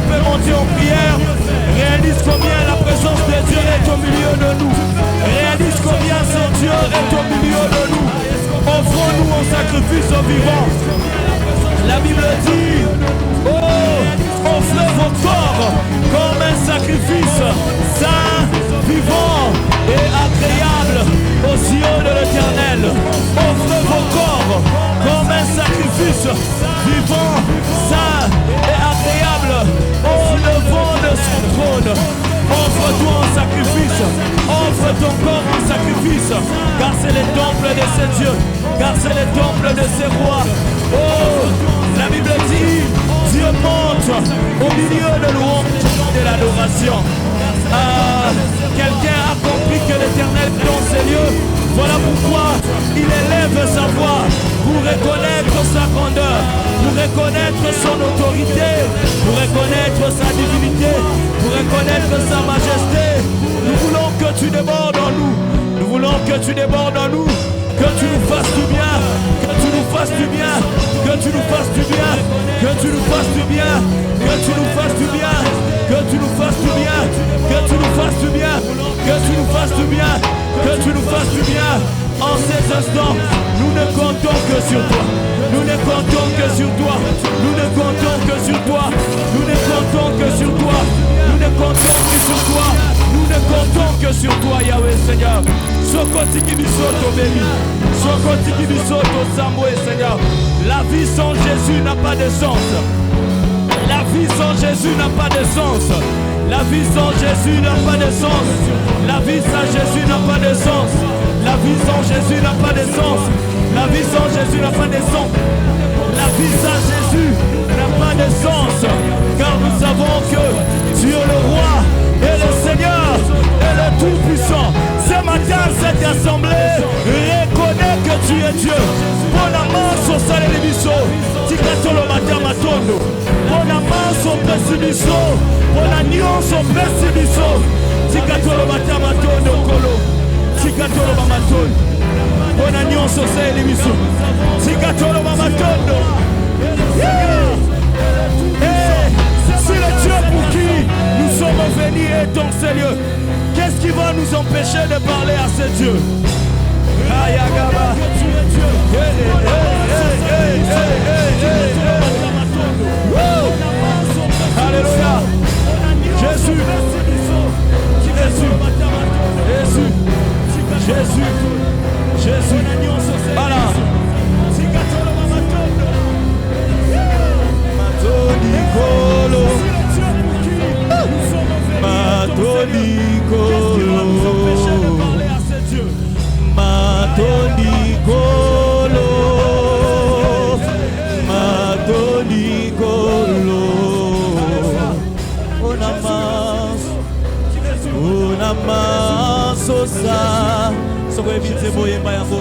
peux monter en prière. Réalise combien la présence de Dieu est au milieu de nous. Réalise combien ce Dieu est au milieu de nous. Offrons-nous en sacrifice au vivant. La Bible dit, oh, offrez vos corps comme un sacrifice saint, vivant et agréable aux yeux de l'Éternel. Offrez vos corps comme un sacrifice vivant, saint et agréable au devant de son trône. Offre-toi en sacrifice, offre ton corps en sacrifice, car c'est le temple de ces dieux, car c'est le temple de ces rois. Oh, la Bible dit, Dieu monte au milieu de louange de l'adoration. Quelqu'un a compris que l'Éternel est dans ces lieux. Voilà pourquoi il élève sa voix pour reconnaître sa grandeur, pour reconnaître son autorité, pour reconnaître sa divinité, pour reconnaître sa majesté. Nous voulons que tu débordes en nous. Nous voulons que tu débordes en nous. Que tu nous fasses du bien. Que tu nous fasses du bien. Que tu nous fasses du bien. Que tu nous fasses du bien. Que tu nous fasses du bien. Que tu nous fasses du bien. Que tu nous fasses du bien. Que tu nous fasses du bien. Que tu nous fasses du bien. En ces instants, nous ne comptons que sur toi. Nous ne comptons que sur toi. Nous ne comptons que sur toi. Nous ne comptons que sur toi. Nous ne comptons que sur toi. Nous ne comptons que sur toi, Yahweh Seigneur. Sokotiki bisoto béni. Sokotiki bisoto Samoué Seigneur. La vie sans Jésus n'a pas de sens. La vie sans Jésus n'a pas de sens. La vie sans Jésus n'a pas de sens. La vie sans Jésus n'a pas de sens. La vie sans Jésus n'a pas de sens. La vie sans Jésus n'a pas de sens. La vie sans Jésus n'a pas de sens. Car nous savons que Dieu le roi et le Seigneur est le Tout-Puissant. Ce matin, cette assemblée reconnaît que tu es Dieu. Bon amanso sale de biso. Tikatolo matamatondo. Bon amanso pesibiso. Bon agnonso pesibiso. Tikatolo matamatondo kolo. Tikatolo mamatondo. Bon agnonso sale de biso. Tikatolo mamatondo. C'est le Dieu pour qui nous sommes venus et dans ces lieux. Qu'est-ce qui va nous empêcher de parler à ce Dieu? Ayagaba. Alléluia. Jésus. Jésus. Jésus. Jésus. Jésus. Voilà. Matonikolo. Matonikolo. Matonikolo. Matonikolo. Onamas osa. Soko ebite boye mbayambo.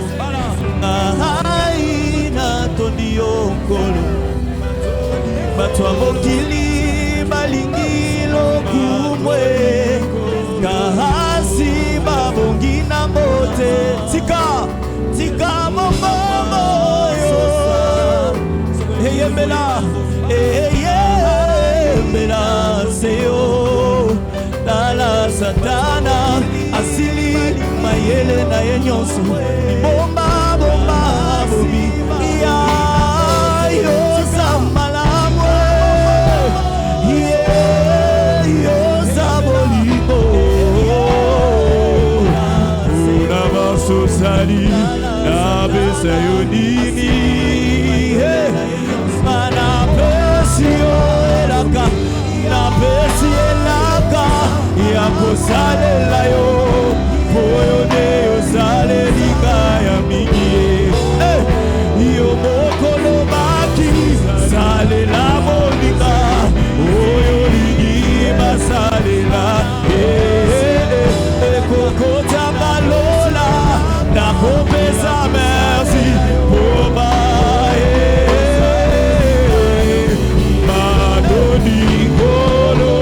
Aina toniokolo. Batwa mokili balingi lokumwe. Kahasi babongi na mote. Tika momomo yo. Eyembela. Eyembela seyo. Dala satana asili mayele na yenyonso. Bomba bomba bobi. Iya yo samalamwe. Yo sabolibo. Una masosali na bese yonini. Mana pesio elaka. Na besi elaka. Ya kosale la yo. Poyo de yo sale lika ya mingi. Yo mokolo baki. Sale la monika. Oyo ligi basale la. Kokota malola. Na kopesa merci. Poba Madoni Golo.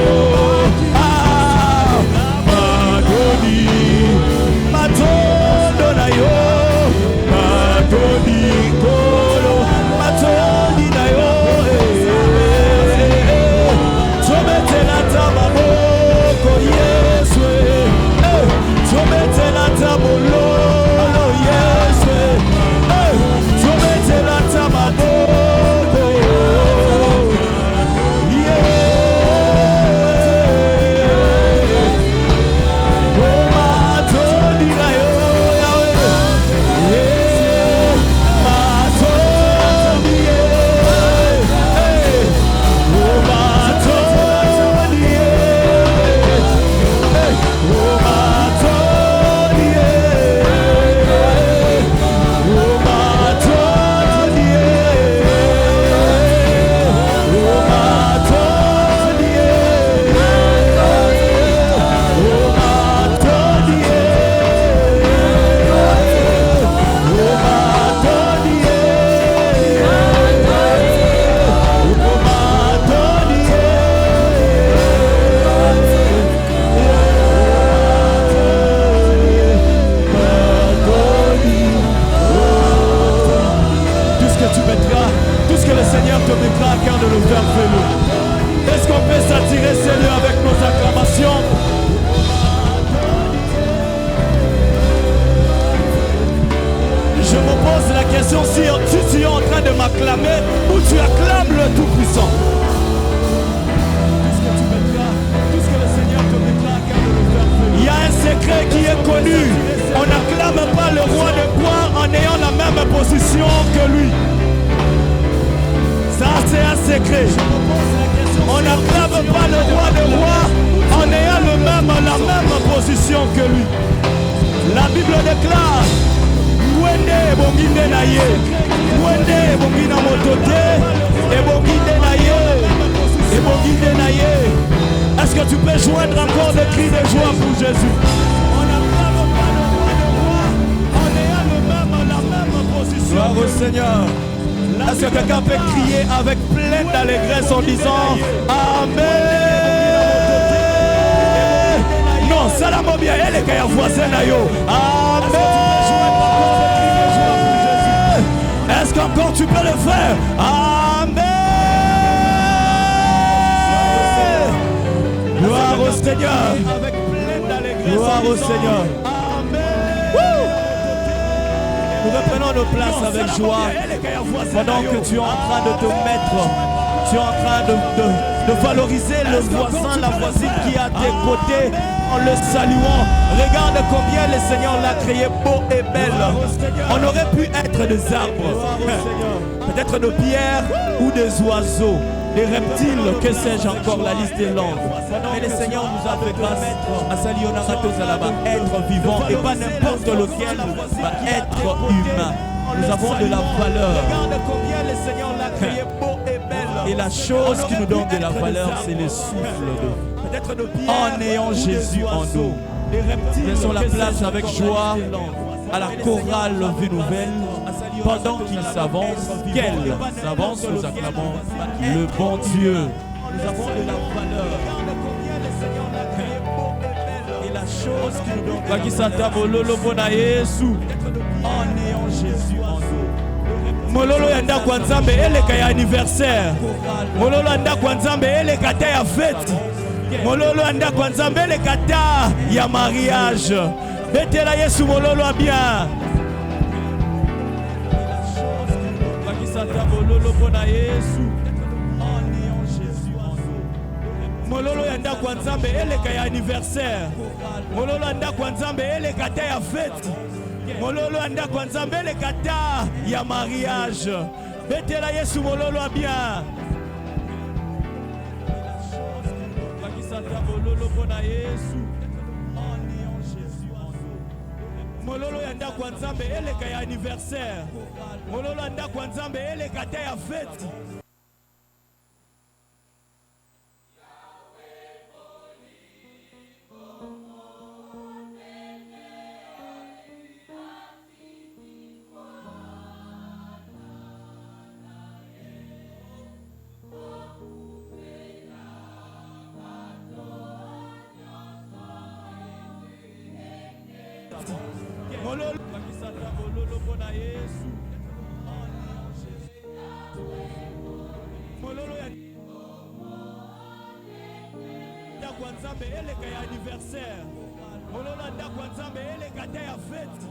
que lui. Ça, c'est un secret. On n'acclame pas le roi des rois en ayant la même position que lui. La Bible déclare Wende bonginde na ye, Wende bongina motote, et bonginde na ye, et bonginde na ye. Est-ce que tu peux joindre encore des cris de joie pour Jésus? On n'acclame pas le roi des rois en ayant la même position. Gloire au Seigneur. Est-ce que quelqu'un peut crier avec pleine d'allégresse en disant Amen? Non, salam bien, elle est qu'à voisin yo. Amen. Est-ce qu'encore tu peux le faire? Amen. Gloire au Seigneur. Gloire au Seigneur. Nous reprenons nos places avec joie pendant que tu es en train de te mettre, tu es en train de valoriser le voisin, la voisine qui est à tes côtés en le saluant. Regarde combien le Seigneur l'a créé beau et belle. On aurait pu être des arbres, peut-être de pierres ou des oiseaux, des reptiles, que sais-je encore, la liste est longue. Mais le Seigneur nous a fait grâce à être vivant et pas n'importe lequel, être humain. Nous avons de la valeur. Regarde combien le Seigneur l'a créé beau et belle. Et la chose qui nous donne de la valeur, c'est le souffle de en ayant Jésus en nous. Laissons la place avec joie à la chorale Vie Nouvelle. Pendant qu'il s'avance, qu'elle s'avance, nous acclamons le bon Dieu. Nous avons de la valeur. Et la chose qui nous donne en ayant Jésus en nous. Mololo yanda kwa Nzambe eleka ya anniversaire. Mololo yanda kwa Nzambe eleka ta ya fête. Mololo yanda kwa Nzambe eleka ta ya mariage. Betela Yesu mololo a bien. Mololo yanda kwa Nzambe eleka ya anniversaire. Mololo yanda kwa Nzambe eleka ta ya fête. Mololo anda kwa Nzambe eleka ta ya mariage. Betela Yesu mololo a bien. Mololo yanda kwa Nzambe eleka ya anniversaire. Mololo anda kwa Nzambe eleka ta ya fête. Mololo yanda kwa Nzambe eleka ya anniversaire. Mololo yanda kwa Nzambe eleka ta ya fête.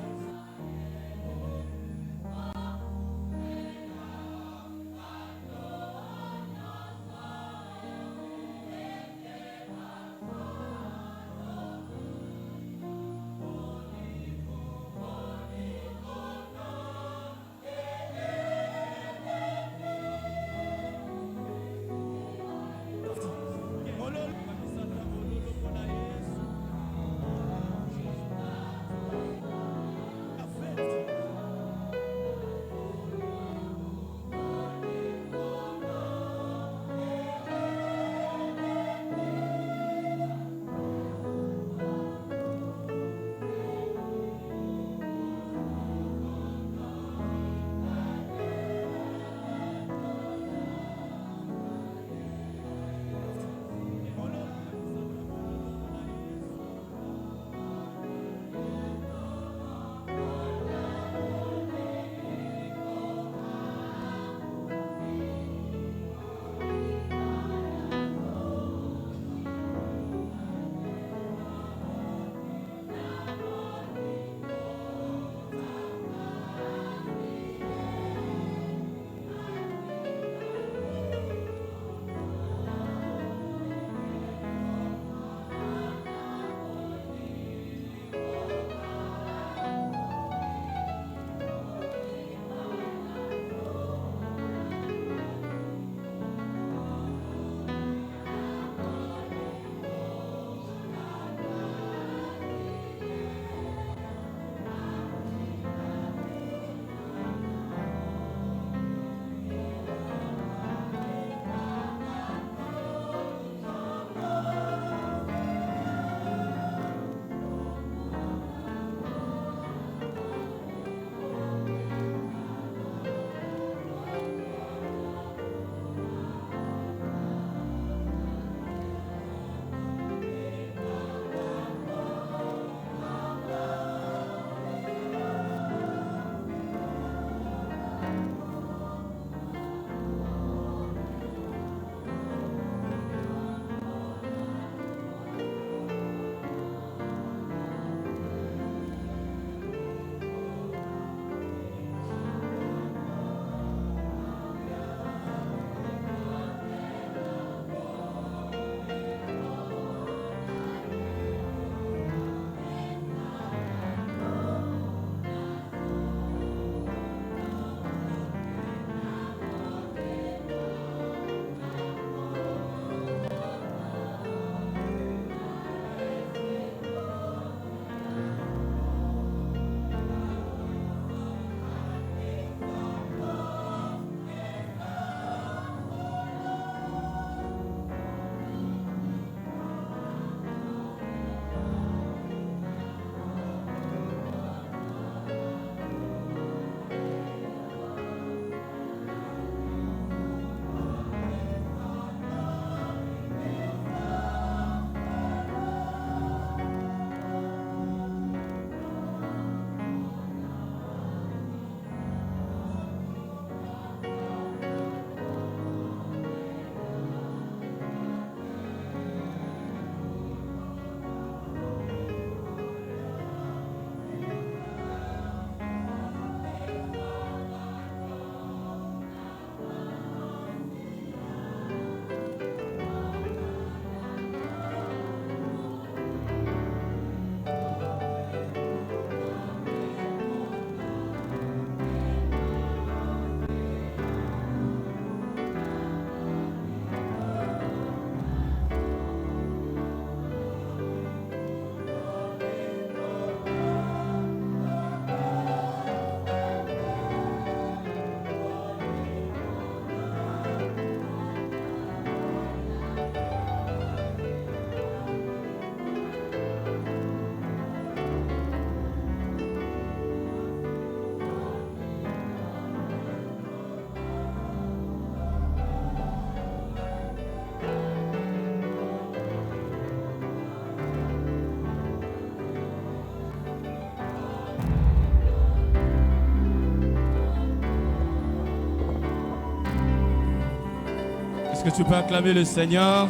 Est-ce que tu peux acclamer le Seigneur?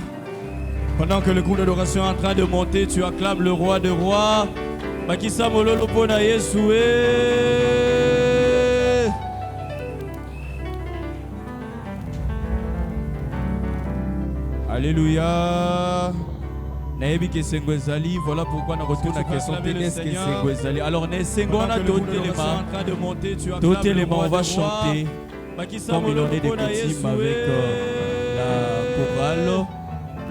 Pendant que le groupe d'adoration est en train de monter, tu acclames le roi de rois. Bakisa mololo pona Yesoué. Alléluia. Voilà pourquoi nous retournons à la question de alors, tout élément, on va chanter comme il en est des coutumes avec la chorale.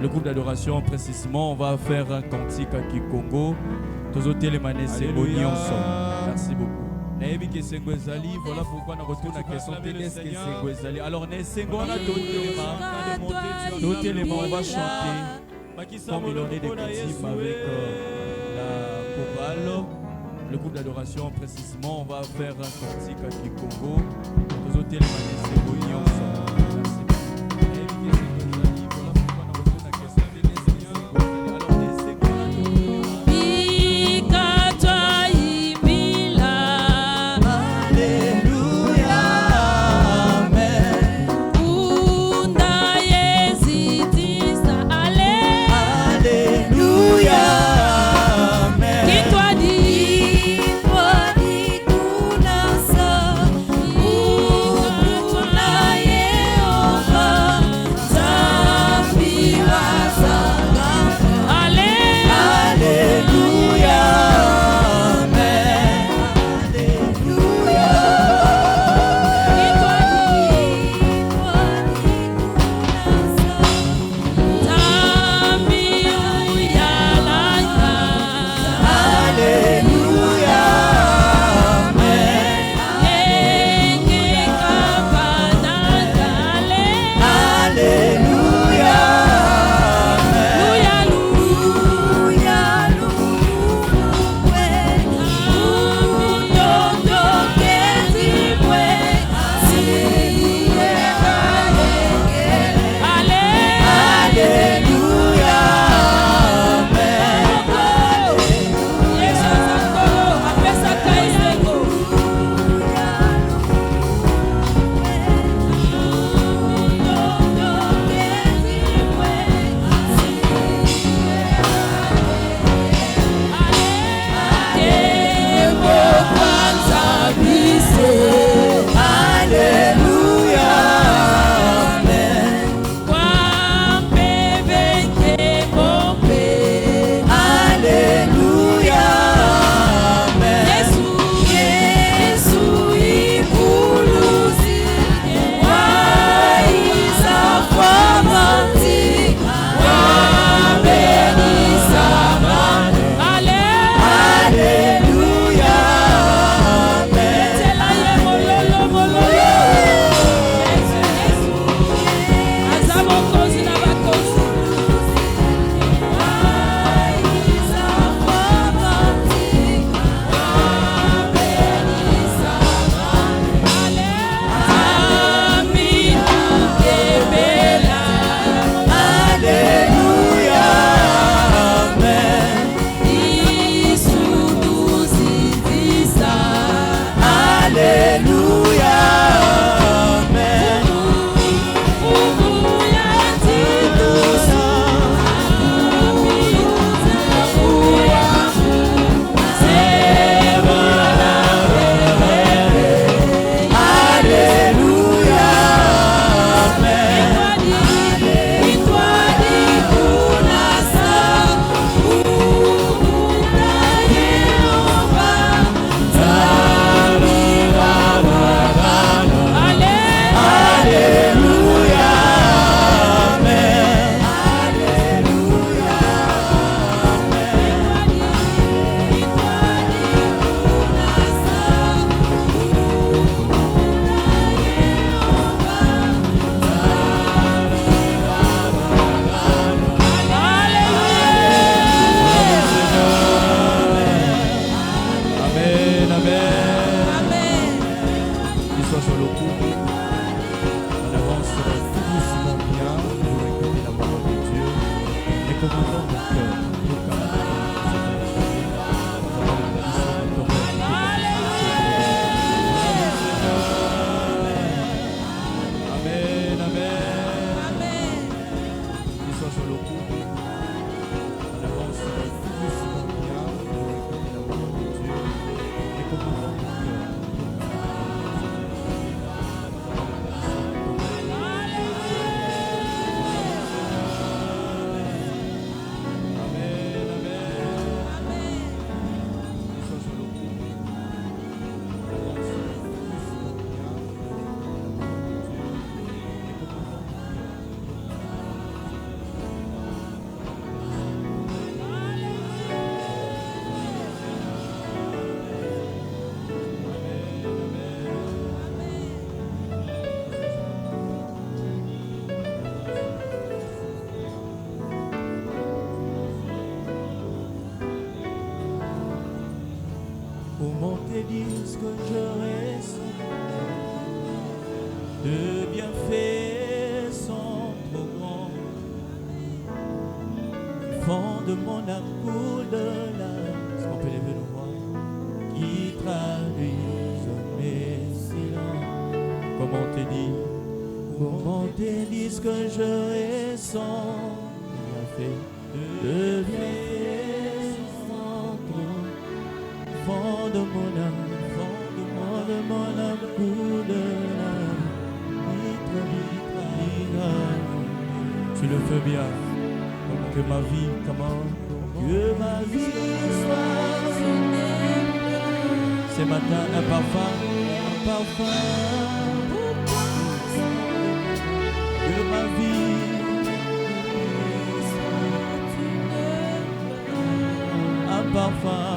Le groupe d'adoration, précisément, on va faire un cantique à Kikongo. Tous les éléments cérémonie ensemble. Merci beaucoup. Voilà pourquoi nous retournons à la question de alors, tout élément, on va chanter comme il en est des coutumes avec la chorale. Le groupe d'adoration, précisément, on va faire un cantique à Kikongo. Tous les éléments cérémonie ensemble. Comment te dire ce que je ressens? De bienfaits sont trop grands. Du fond de mon âme coule de larmes. Est-ce qu'on peut lever nos voix? Qui traduisent mes silences. Comment te dire? Comment te dire ce que je ressens? De bienfaits sont trop. Du fond de mon âme, coule de larmes. Tu le fais bien. Que ma vie, que ma vie soit ce matin un parfum. Que ma vie un parfum.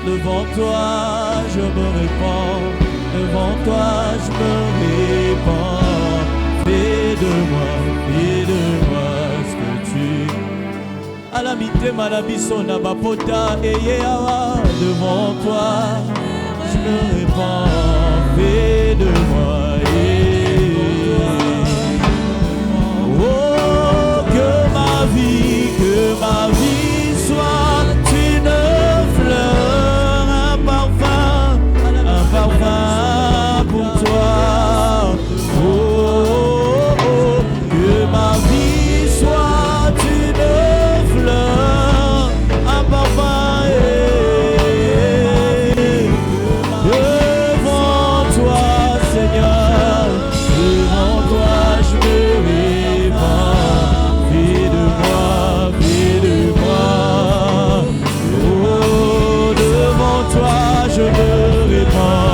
Devant toi je me répands, devant toi je me répands. Fais de moi ce que tu à la mité malabiso na bapota et awa. Devant toi je me répands. Fais de moi oh que ma vie soit une fleur, un parfum pour toi. Que ma vie soit une fleur, un parfum devant toi, Seigneur. Devant toi je me répands. Fais de moi. Oh, devant toi je me répands.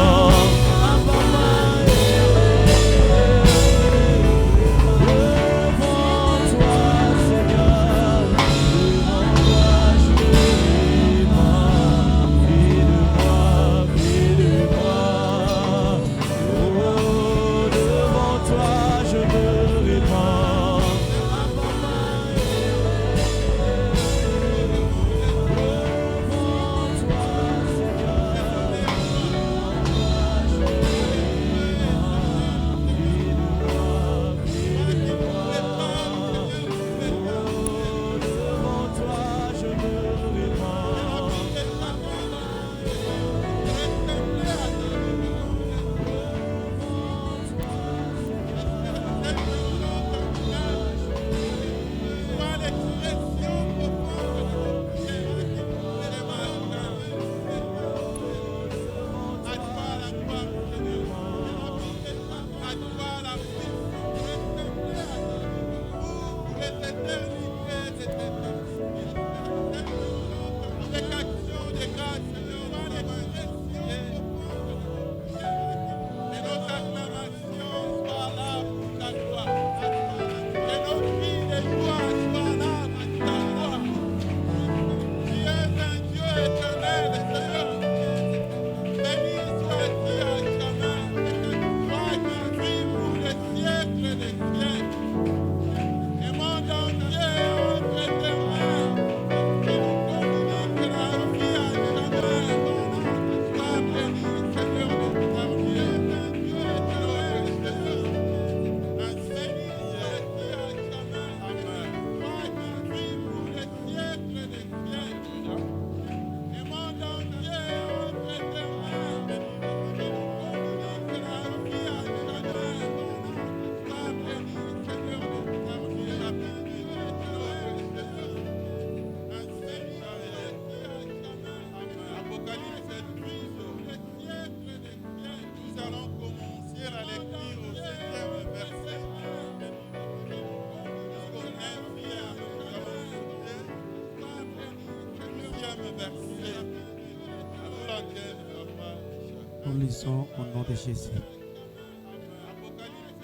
Nous lisons au nom de Jésus.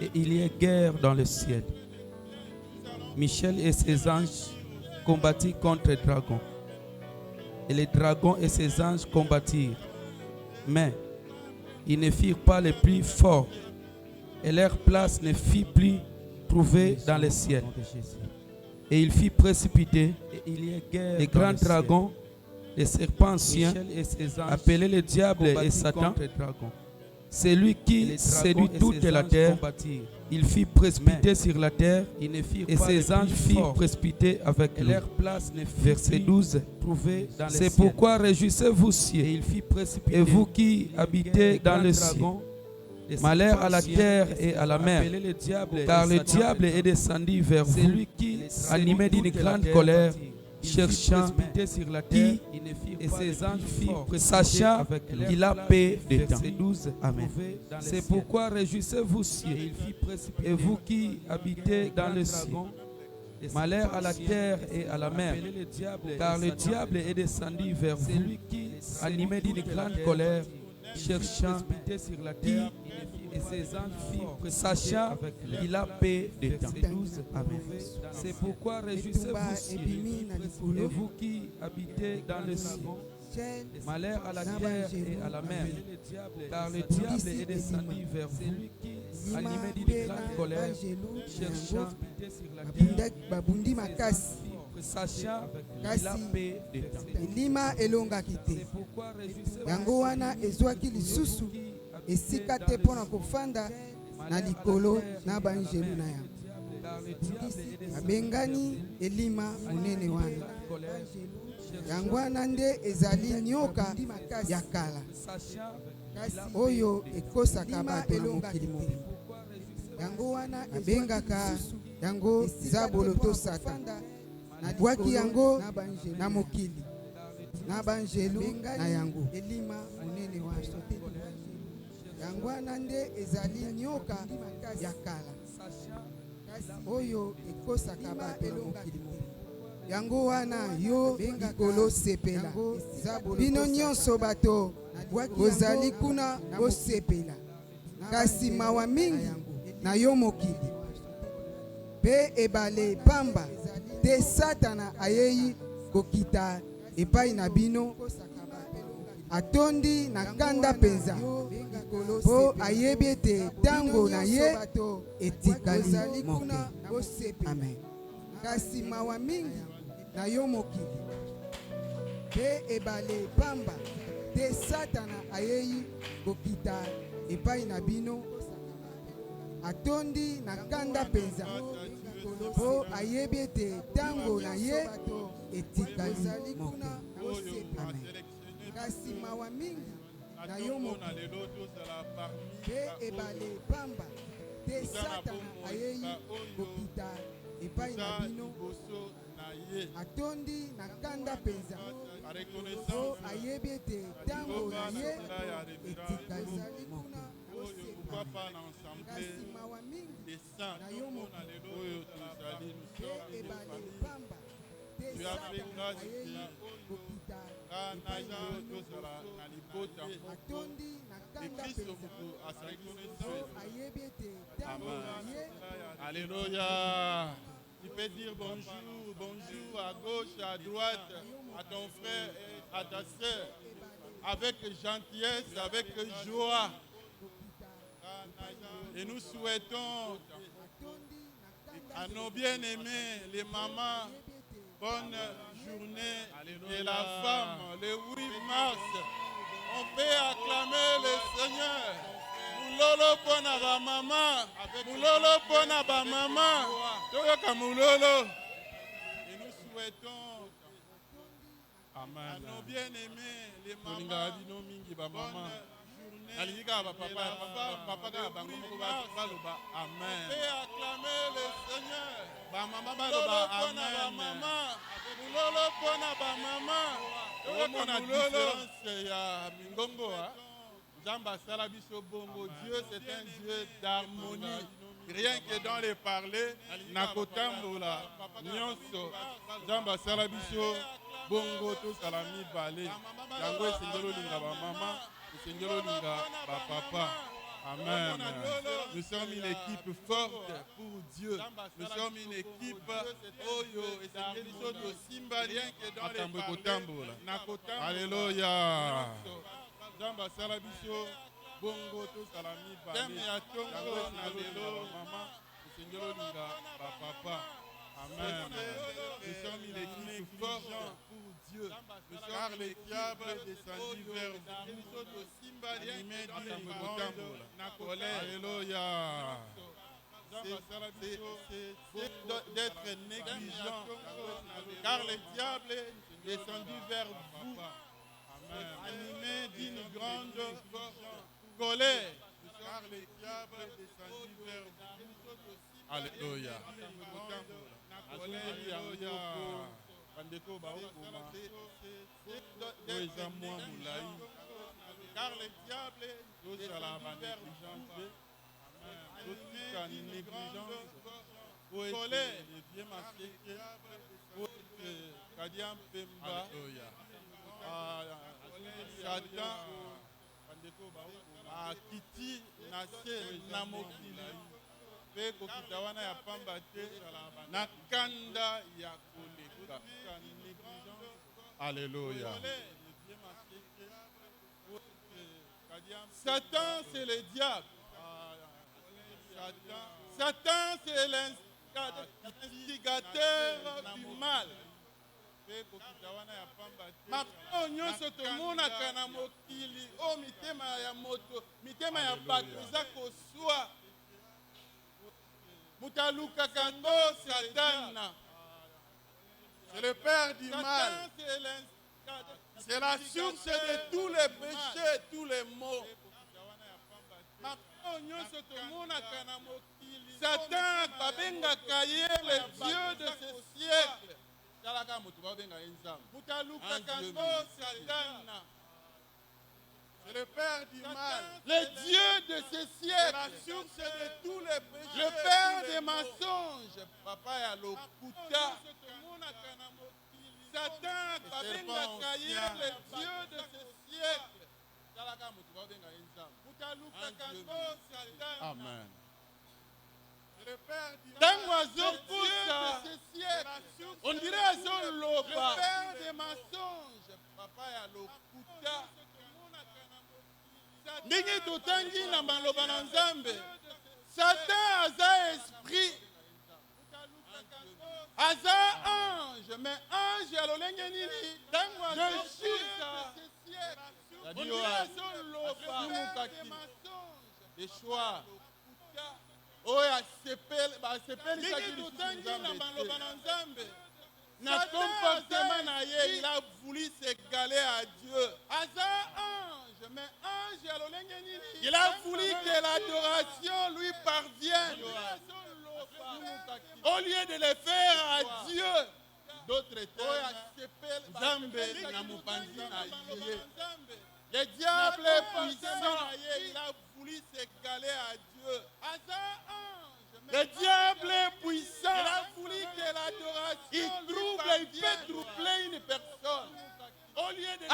Et il y a guerre dans le ciel. Michel et ses anges combattirent contre les dragons. Et les dragons et ses anges combattirent. Mais ils ne firent pas les plus forts. Et leur place ne fut plus trouvée dans le ciel. Et il fit précipiter Et il y a guerre les dans grands le ciel. dragons, les serpents anciens, Michel et ses anges appelés le diable et combattirent Satan. contre les dragons. C'est lui Et qui les dragons séduit et toute ses la anges terre. combattirent. Il fit précipiter Mais sur la terre Ils ne firent et pas ses les anges plus firent forts. précipiter avec Et lui. leur place ne fut Verset plus 12. trouvée dans les C'est cieux. pourquoi réjouissez-vous Et cieux, il fit précipiter et vous qui les habitez dans grands le ciel. dragons, les Malheur serpents à la anciens, terre et à la mer, appelés le diable car et le Satan. diable est descendu vers C'est vous, lui qui, animé d'une séduit toute la grande terre, colère, il fit cherchant précipiter sur la terre, qui ils ne firent et pas ses les anges plus firent forts. précipiter sachant avec lui. qu'il a paix des temps. Verset 12. Amen. Trouvés dans les C'est cieux. pourquoi réjouissez-vous Et cieux, il fit précipiter et vous qui habitez dans le ciel. dragons, les Malheur serpents à la anciens, terre et à la mer, appelés le diable car et le Satan. diable est descendu vers C'est vous, lui qui, animé d'une séduit toute la grande terre, colère, il fit cherchant précipiter sur la qui terre, et ses anges firent précipiter sachant avec lui. Il a paix des temps. Verset 12. Amen. C'est pourquoi réjouissez-vous cieux, et vous qui habitez dans le ciel. Malheur à la terre et à la mer, car le diable est descendu vers vous, animé d'une grande colère, cherchant babundi makasi sachant Kasi qu'il a paix des temps. elima elongaki te C'est pourquoi réjouissez-vous yango wana ezwaki lisusu esika te mpo na kofanda na likolo na banjelu na yango car le diable est descendu abengani elima monene wana yango wana nde ezali nyoka ya kala sachant oyo ekosaka bato na mokili mobimba yango wana ebengaka yango zabolo to satan abwaki yango na mokili na banjelu na yango elima monene wana yango wana nde ezali nyoka ya kala oyo ekosaka bato na mokili mobimba yango wana yo likolo sepela bino nyonso bato bozali kuna bosepela kasi mawa mingi na yo mokili mpe ebale pamba te satana ayei kokita epai na bino atondi na kanda mpenza mpo ayebi ete ntango na ye etikali moke. Amen. Kasi mawa mingi na yo mokili mpe ebale pamba te satana ayei kokita epai na bino atondi na kanda mpenza mpo ayebi ete ntango na ye etikali moke. Amen. Kasi mawa mingi na yo mokili mpe ebale pamba te satana ayei kokita epai na bino atondi na kanda mpenza mpo ayebi ete ntango na ye etikali moke. Kasi mawa mingi na yo mokili mpe ebale pamba te satana ayei kokita epai na bino atondi na kanda mpenza mpo ayebi ete ntango na ye. Alléluia. Tu peux dire bonjour, bonjour à gauche, à droite, à ton frère et à ta sœur, avec gentillesse, avec joie. Et nous souhaitons à nos bien-aimés, les mamans, bonne journée de la femme, le 8 mars. On peut acclamer le Seigneur. Mulolo pona ba mama, mulolo pona ba mama, toyoka mulolo. Et nous souhaitons à nos bien-aimés, les mamans, bonne journée. Amen. On peut acclamer le Seigneur. Mulolo pona ba mama, mulolo pona ba mama, toyoka mulolo. Ya mingongo ha. Jamba Salabiso Bongo, Dieu c'est un Dieu d'harmonie. Rien que dans les parler, Nakotambola, Nyonso, Jamba Salabiso Bongo, tout salami balé. Yango et Seigneur Linga, maman, et Seigneur Linga, papa. Amen. Nous sommes une équipe forte pour Dieu. Nous sommes une équipe Oyo et Seigneur de Simba, rien que dans les parler. Alléluia. Jamba Salabiso Bongo to salami balé. Yango et Seigneur Linga, maman, et Seigneur Linga, papa. Amen. les diables descendus vers vous, animés d'une grande colère. Alléluia. C'est d'être négligent, car le diable est descendu vers vous, animé d'une grande colère. Car le diable est descendu vers vous. Alléluia. Alléluia. Car le diable est descendu vers vous, colère. Satan akiti na se na mokili mpe kokita wana ya pamba te na kanda ya koleka. Alléluia. Satan, c'est le diable. Satan, c'est l'instigateur du mal. Makambo nyonso tomonaka na mokili o mitema ya moto, mitema ya bato eza koswa. Moto alukaka ngo Satan. C'est le père du mal. C'est la source de tous les péchés, tous les maux. Satan babengaka ye le Dieu de ce siècle. C'est le père du mal, le Dieu de ce siècle, la source de tous les péchés, le père des mensonges. Papa ya lokuta. Satan babengaka ye le Dieu de ce siècle. Amen. Tango azokusa, on dirait azoloba, le père des mensonges. Papa ya lokuta. Ndenge totangi na maloba na Nzambe. Satan aza esprit. Aza ange, mais ange ya lolenge nini? Tango azokusa, on dirait azoloba, le père des mensonges. Des choix. Oya sepeli na comportement na ye, il a voulu s'égaler à Dieu. Il a voulu que l'adoration lui parvienne. Au lieu de le faire à Dieu, d'autres termes, le diable est puissant. Il a voulu s'égaler à Dieu. Le diable est puissant. Il a voulu que l'adoration il peut troubler une personne. Au lieu de le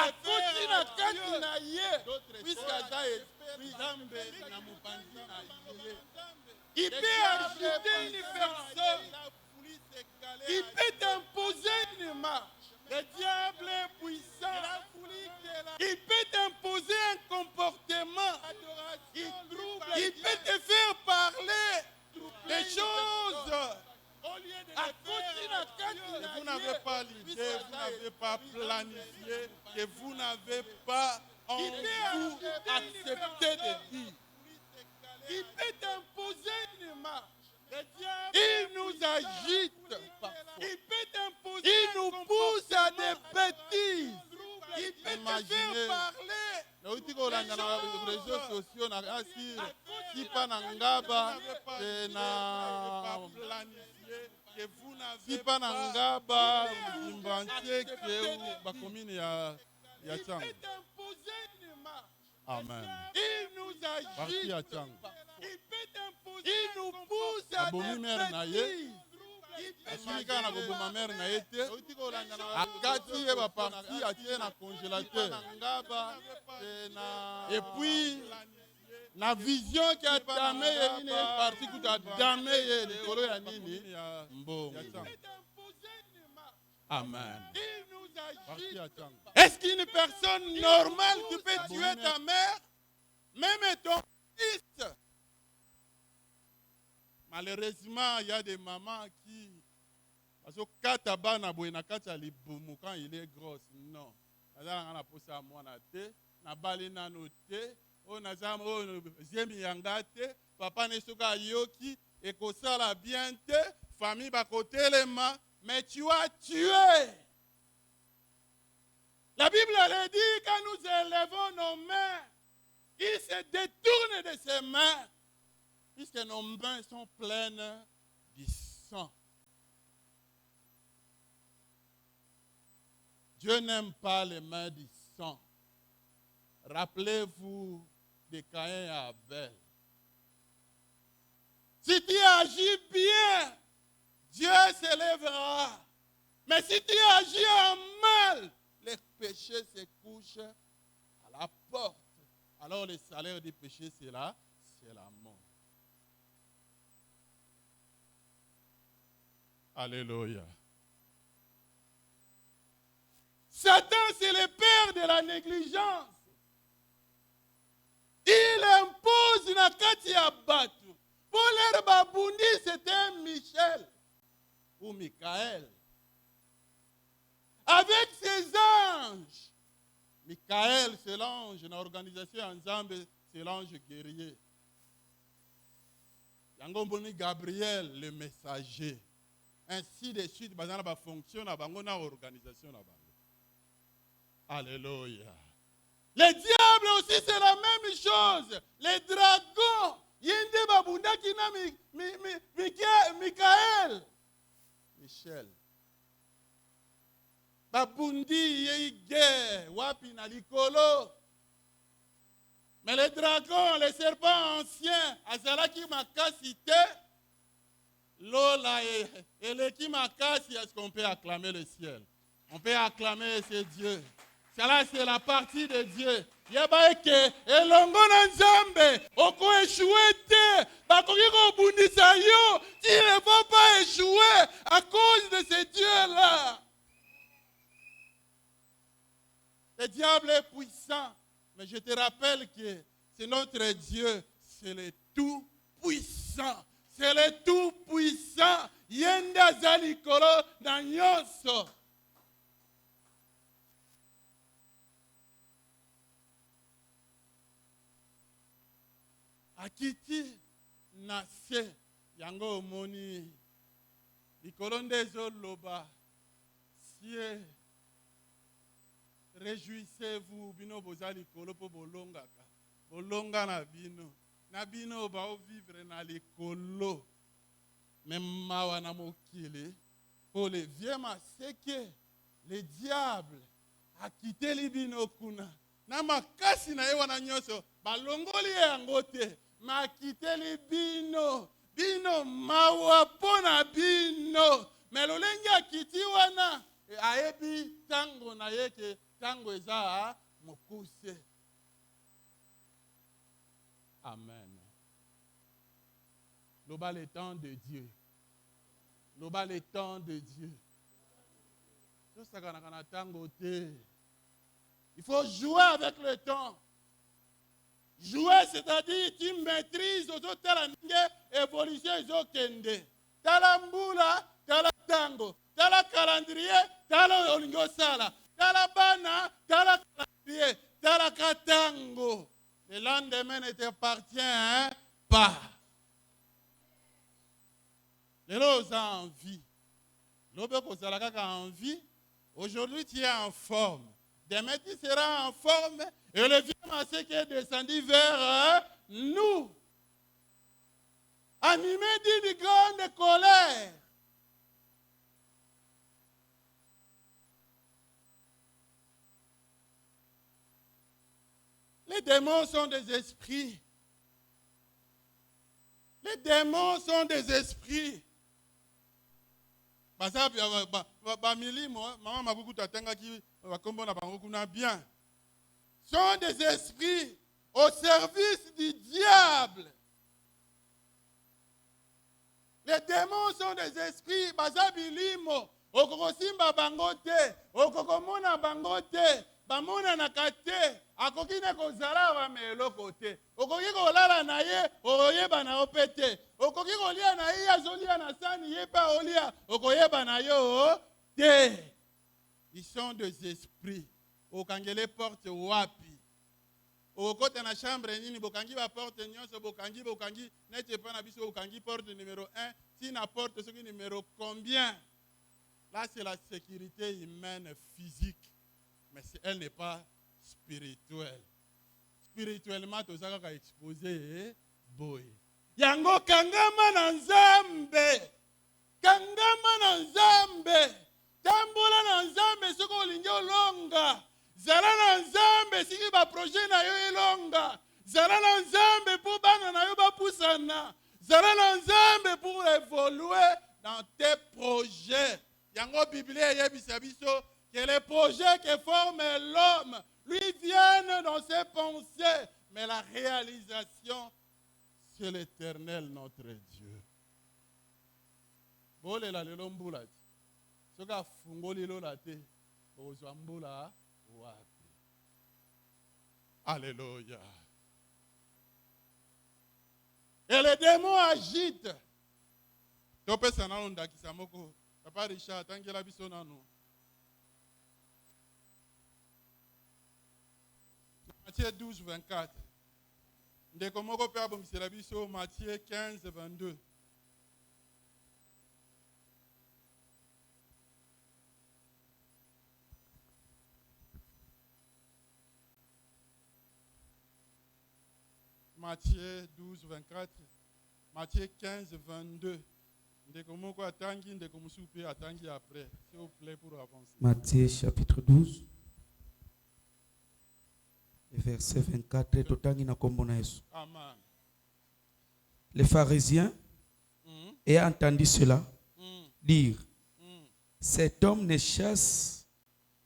faire à Dieu, puisqu'Aza esprit, il peut ajouter une personne. Il peut t'imposer une marche. Le diable est puissant. Il peut t'imposer un comportement. Il peut te faire parler des choses. Que vous n'avez pas l'idée, vous n'avez pas planifié, que vous n'avez pas en vous accepté de dire. Il peut t'imposer une marche. Il nous agite parfois. Il peut t'imposer. Il nous pousse à des bêtises. Il peut te faire parler. Réseaux sociaux na asir si pas na ngaba na si pas na ngaba imbantie que ba commune ya Tchang. Amen. Il nous agite. Il peut t'imposer. Il nous pousse à des bêtises. Asulika na koboma mère na ete akati ye ba parti atie na congélateur et puis na vision qui a damé une partie qui a damé le kolo ya nini mbongo. Amen. Est-ce qu'une personne normale qui peut tuer ta mère, même ton fils? Malheureusement, il y a des mamans qui, parce que quand il est grosse, non. nazala na posa mwana te, na bali nano te, o nazama o zemi yanga te, papa ne soka yoki, et que ça la bien te, famille ba côté les mains, mais tu as tué. La Bible elle dit quand nous élevons nos mains, il se détourne de ses mains, puisque nos mains sont pleines du sang. Dieu n'aime pas les mains du sang. Rappelez-vous de Caïn et Abel. Si tu agis bien, Dieu s'élèvera. Mais si tu agis en mal, les péchés se couchent à la porte. Alors le salaire du péché, c'est la mort. Alléluia. Satan, c'est le père de la négligence. Il impose na kati ya batu. Pour leur babundi, c'était Michel ou Michael. Avec ses anges. Michael, c'est l'ange. Dans l'organisation ensemble, c'est l'ange guerrier. Yangomboni Gabriel, le messager. Ainsi de suite, bazana ba fonction na bango na organisation na bango. Alléluia. Les diables aussi, c'est la même chose. Les dragons. Yende babunda kina Michael. Michel. Babundi yeye wapi na likolo. Mais les dragons, les serpents anciens, azalaki makasi te. Lola et l'équipe makasi, est-ce qu'on peut acclamer le ciel? On peut acclamer ce Dieu. Cela, c'est la partie de Dieu. Yabaeke, elongo na nzambe, oko échoué te, bakoki ko bundisa yo, tu ne vas pas échouer à cause de ce Dieu-là. Le diable est puissant, mais je te rappelle que c'est notre Dieu, c'est le tout-puissant. C'est le tout-puissant. Yenda zalikolo na nyonso. Akiti nase yango omoni likolo ndezo loba sie réjouissez-vous bino boza likolo po bolongaka bolonga na bino ba o vivre na likolo même mawa na mokili pour le vieux maseke le diable a quitté libino kuna na makasi na yewa na nyoso balongoli yango te makiteli bino mawa pona bino melolenge akiti wana ayebi tango na yeke tango eza mokuse. Amen. Loba le temps de Dieu. Loba le temps de Dieu. Tout ça kana tango te. Il faut jouer avec le temps. Jouer, c'est-à-dire tu maîtrises tala évolution kende. Tala mbula, tala tango, tala calendrier, tala olingo sala, tala bana, tala calendrier, tala katango. Le lendemain ne t'appartient pas. Les gens ont envie. L'obéko salaka en vie. Aujourd'hui tu es en forme. Demain, tu seras en forme et le vieux massé qui est descendu vers nous. Animé d'une grande colère. Les démons sont des esprits. Les démons sont des esprits. Sont des esprits au service du diable. Les démons sont des esprits bazabilimo okokosimba bangote okokomona bangote bamona nakate akokine kozala wa meloko te okoki kolala na ye okoyeba na opete okoki kolia na ye azolia na sani ye pa olia okoyeba na yo te. Ils sont des esprits okangele porte wapi. Okota na chambre nini bokangi ba porte nyonso bokangi nete pa na biso bokangi porte numéro 1 si na porte soki numéro combien. Là c'est la sécurité humaine physique mais elle n'est pas spirituelle. Spirituellement tozaka ka exposé boy. Yango kangama na Nzambe. Kangama na Nzambe. Tambola na Nzambe soko olingi olonga. Zala na Nzambe siki ba projet na yo elonga. Zala na Nzambe pour bana na yo ba pusana. Zala na Nzambe pour évoluer dans tes projets. Yango Bible yebisa biso que les projets que forme l'homme lui viennent dans ses pensées, mais la réalisation c'est l'Éternel notre Dieu. Bole la lelo mbula. Soka fungoli lo la te. Ozwa mbula wapi. Alléluia. Et les démons agitent. Tope sanalonda kisamoko. Papa Richard tangela biso nanu. Matthieu 12, 24. Ndeko moko pe abomisela biso Matthieu 15, 22. Matthieu 12, 24. Matthieu 15, 22. Ndeko moko atangi, ndeko musu pe atangi après. S'il vous plaît pour avancer. Matthieu chapitre 12. Verset 24, totangi na kombo na Yesu. Amen. Les pharisiens ayant entendu cela dire, cet homme ne chasse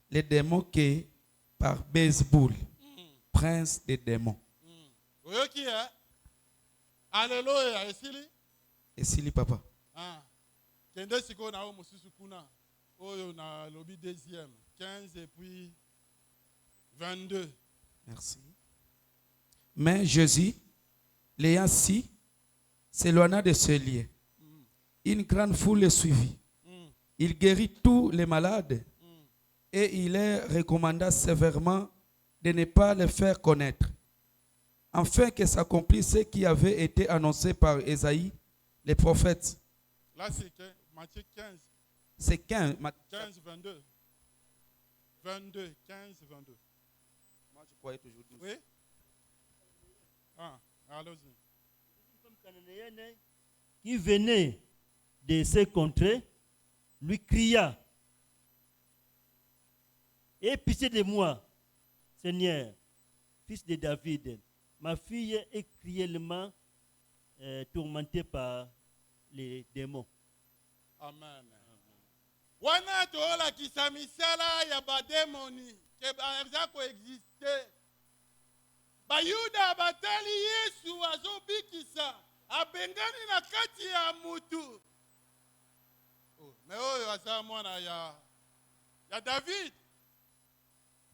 les démons que par Beelzeboul, prince des démons. Oyoki hein? Alléluia, esili? Esili papa. Ah. Kende siko na o mususu kuna. Oyo na lobi deuxième, 15 et puis 22. Merci. Mais Jésus, l'ayant si, s'éloigna de ce lieu. Une grande foule le suivit. Il guérit tous les malades et il leur recommanda sévèrement de ne pas les faire connaître, afin que s'accomplisse ce qui avait été annoncé par Ésaïe, les prophètes. Là, c'est Matthieu 15. C'est 15, 15, 22. 22, 15, 22. Moi, je croyais toujours 12. Oui? Ah, allons-y. Qui venait de ces contrées lui cria: aie pitié de moi, Seigneur, fils de David. Ma fille est cruellement tourmentée par les démons. Amen. Wana tola kisamisala ya bademoni ke baza koexiste. Bayuda batali Yesu azobikisa abengani na kati ya mutu. Mais oyo aza mwana ya David.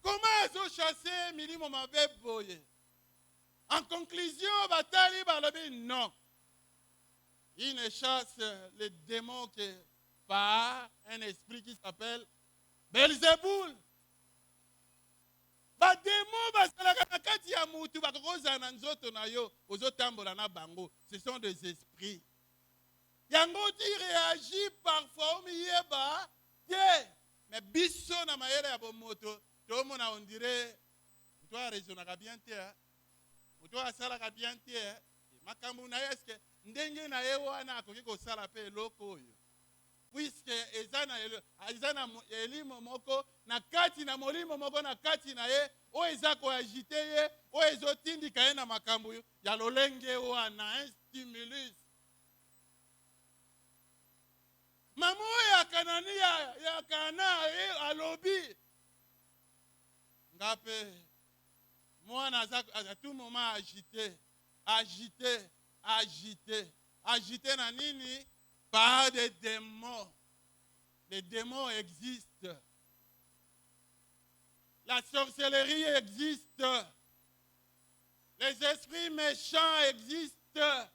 Comment azo chasser milimo mabe boye? En conclusion, batali balobi non. Il ne chasse les démons que par un esprit qui s'appelle Beelzeboul. Ba démons basalaka na kati ya mutu bakokoza na nzoto na yo ozotambola na bango. Ce sont des esprits. Yango ti réagit parfois miyeba te. Mais biso na mayele ya bomoto to mona on dirait toi raisonnaka bien te. Toi asalaka bien te. Makambu na eske ndenge na ye wana akoki kosala pe eloko oyo. Puisque ezana elimo moko na kati na molimo moko na kati na ye o eza koagite ye o ezotindika ye na makambo ya lolenge wana un stimulus. Mamo ya kanani ya kana alobi ngape mwana à tout moment agité na nini par des démons. Les démons existent. La sorcellerie existe. Les esprits méchants existent.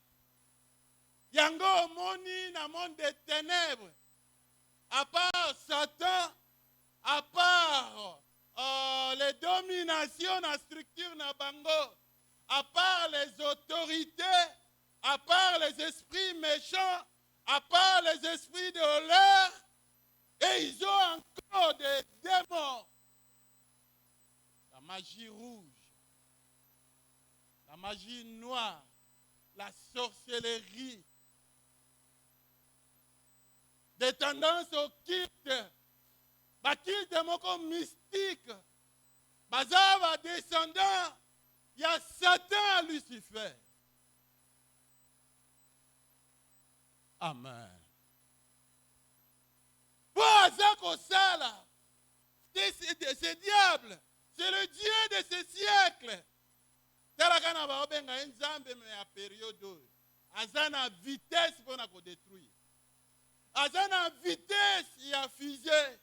Yango moni na monde des ténèbres. À part Satan, à part les dominations dans la structure na bango, à part les autorités, à part les esprits méchants, à part les esprits de l'air, et ils ont encore des démons. La magie rouge, la magie noire, la sorcellerie, des tendances occultes, bah culte moko mystique, bazava descendant, il y a Satan Lucifer. Amen. Pour Azako Sala, ce diable, c'est le Dieu de ce siècle. Talakana ba obenga nzambe me ya période. Azana vitesse pour na ko détruire. Azana vitesse ya fusée.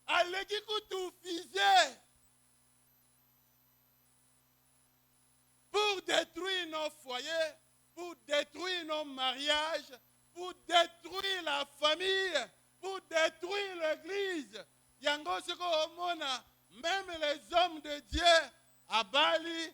Aleki kutu fusée. Pour détruire nos foyers, pour détruire nos mariages, pour détruire la famille, pour détruire l'église. Yango seko omona, même les hommes de Dieu, Abali,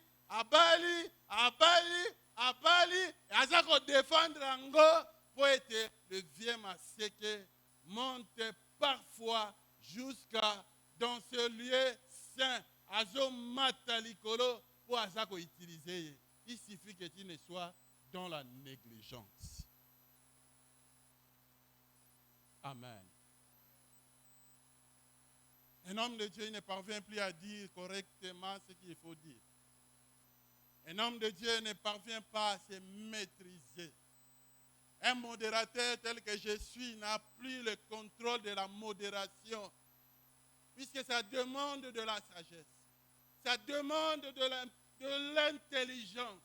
Azako défendre Ango, pour être le vieux massacre, monte parfois jusqu'à dans ce lieu saint, Azo Matalikolo, pour Azako utiliser. Il suffit que tu ne sois dans la négligence. Amen. Un homme de Dieu ne parvient plus à dire correctement ce qu'il faut dire. Un homme de Dieu ne parvient pas à se maîtriser. Un modérateur tel que je suis n'a plus le contrôle de la modération, puisque ça demande de la sagesse, ça demande de l'intelligence,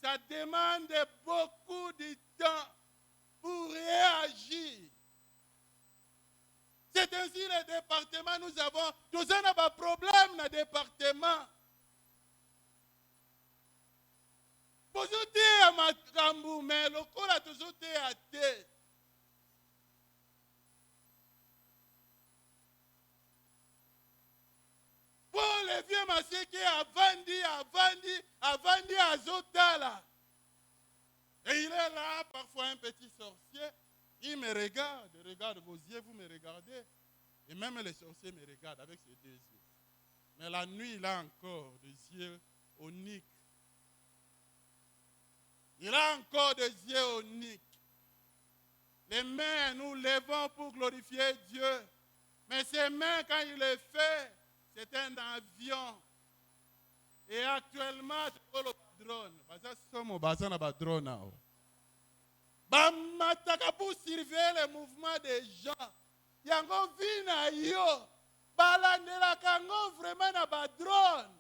ça demande beaucoup de temps pour réagir. C'est ainsi le département, nous avons, tous un problème dans le département. Toujours à Makambu, mais le corps a toujours été à terre. Pour les vieux massés qui avandi à Zotala. Et il est là, parfois un petit sorcier. Il me regarde vos yeux, vous me regardez. Et même les sorciers me regardent avec ses deux yeux. Mais la nuit, il a encore des yeux onyx. Il a encore des yeux onyx. Les mains, nous levons pour glorifier Dieu. Mais ces mains, quand il les fait, c'est un avion. Et actuellement, c'est le drone. C'est drone. Bamataka pour surveiller les mouvements des gens. Yango vina yo. Balandela kango vraiment na ba drone.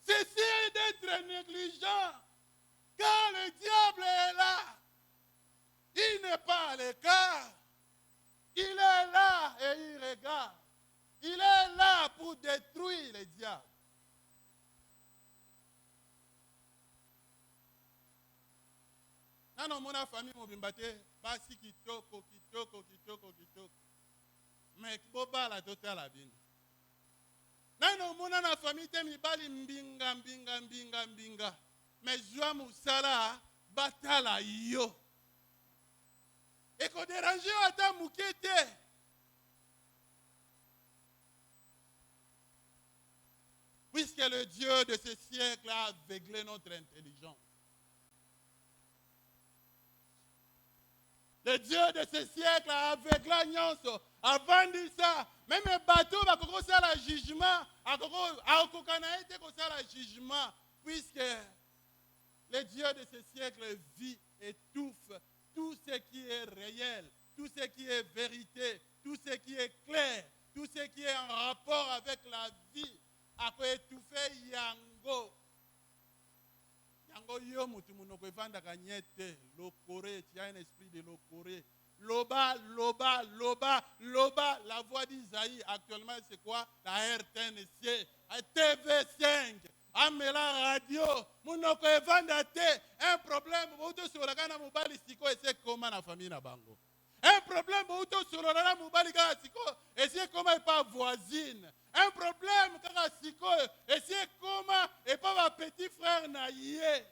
Cessez d'être négligent. Quand le diable est là, il n'est pas à l'écart. Il est là et il regarde. Il est là pour détruire le diable. Nano mona famille mobimbate basi kitoko. Mais boba la tota la bino. Nano mona na famille te mibali mbinga. Mais joa musala batala yo. Et qu'on dérange ata mukete. Puisque le Dieu de ce siècle a aveuglé notre intelligence. Le Dieu de ce siècle a aveuglé Nyonso. Avant de ça, même les bateaux va commencer à jugement, à jugement, puisque le Dieu de ce siècle vit, étouffe tout ce qui est réel, tout ce qui est vérité, tout ce qui est clair, tout ce qui est en rapport avec la vie, a étouffer Yango. Yango yo mutu munoko evanda kanyete lokore, tu as un esprit de lokore. Loba, la voix d'Isaïe actuellement c'est quoi? La RTNC, TV5, amela radio, munoko evanda te, un problème, bouto sur la gana mobali siko et c'est comment la famille na bango. Un problème, bouto sur la gana mobali gana siko et c'est comment pas voisine. Un problème, kaka siko et c'est comment et pas ma petit frère na yé.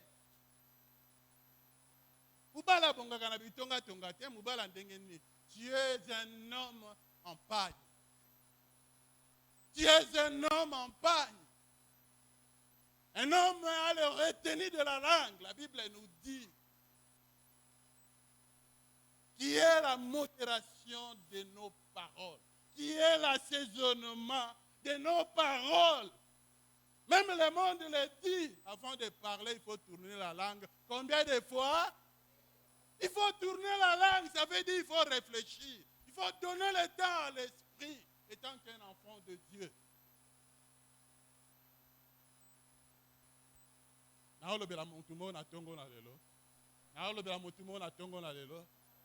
Mubala bonga kana bitonga tonga te, mubala ndengeni. Tu es un homme en pagne. Tu es un homme en pagne. Un homme a le retenu de la langue. La Bible nous dit qui est la modération de nos paroles, qui est l'assaisonnement de nos paroles. Même le monde le dit. Avant de parler, il faut tourner la langue. Combien de fois? Il faut tourner la langue, ça veut dire qu'il faut réfléchir. Il faut donner le temps à l'esprit, étant qu'un enfant de Dieu.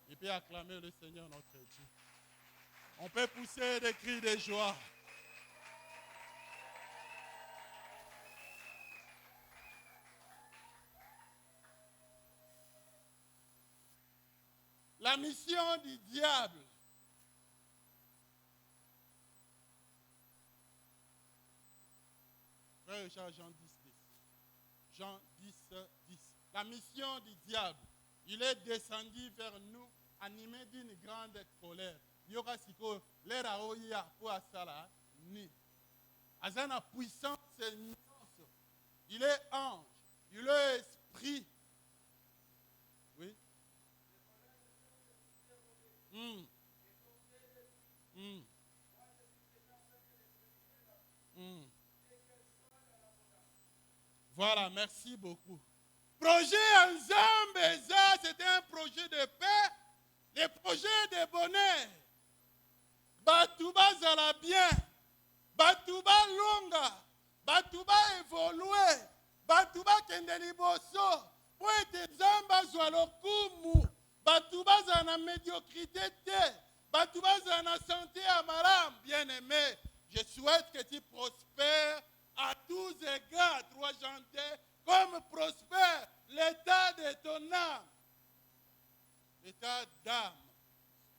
Il peut acclamer le Seigneur notre Dieu. On peut pousser des cris de joie. La mission du diable. Frère Jean 10, 10. Jean 10, 10. La mission du diable. Il est descendu vers nous, animé d'une grande colère. Yoga siko, l'air a oya pour asala ni. Azana puissance et nuance. Il est ange. Il est esprit. Oui. Voilà, merci beaucoup. Projet ensemble, c'était un projet de paix, des projets de bonheur. Batouba zala bien, Batouba longa, Batouba évolué, Batouba kendeli bosso, pour être zamba zwalokumu. Batouba zana médiocrité te, Batouba zana santé à maram, bien-aimé. Je souhaite que tu prospères à tous égards, trois jantés, comme prospère l'état de ton âme. L'état d'âme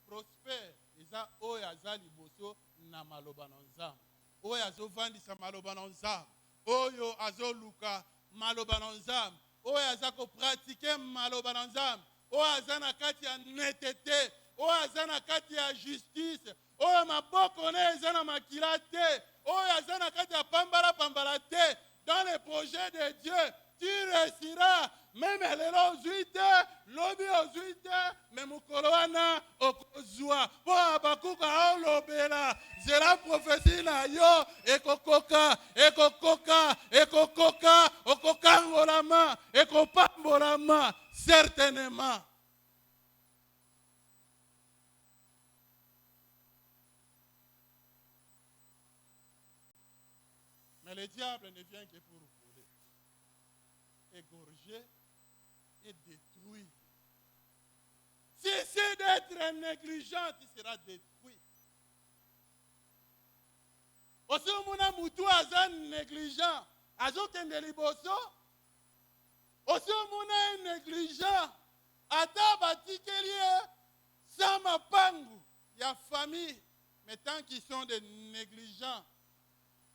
prospère. Eza oyo azali boso na maloba na nzambe. Oyo azovandisa maloba na nzambe. Oyo azoluka maloba na nzambe. Oyo azako pratiquer maloba na nzambe. Oyo azana kati ya netete. Oyo azana kati ya justice. Oyo maboko ne ezana makila te. Oyo azana kati ya pambala te. Dans le projet de Dieu, tu réussiras. Même les lozuite, lobi ozuite, même ukoloana okozua. Po abakuka olobela, zera prophétie na yo, ekokoka, okokangolama, ekopambolama, certainement. Mais le diable ne vient que pour voler, égorger et détruire. Si c'est d'être négligent, tu seras détruit. Aussi, mon moutou azan négligent, azo kende liboso. Aussi, mon négligent, ata batikelie, sama pangu, ya famille, mais tant qu'ils sont des négligents.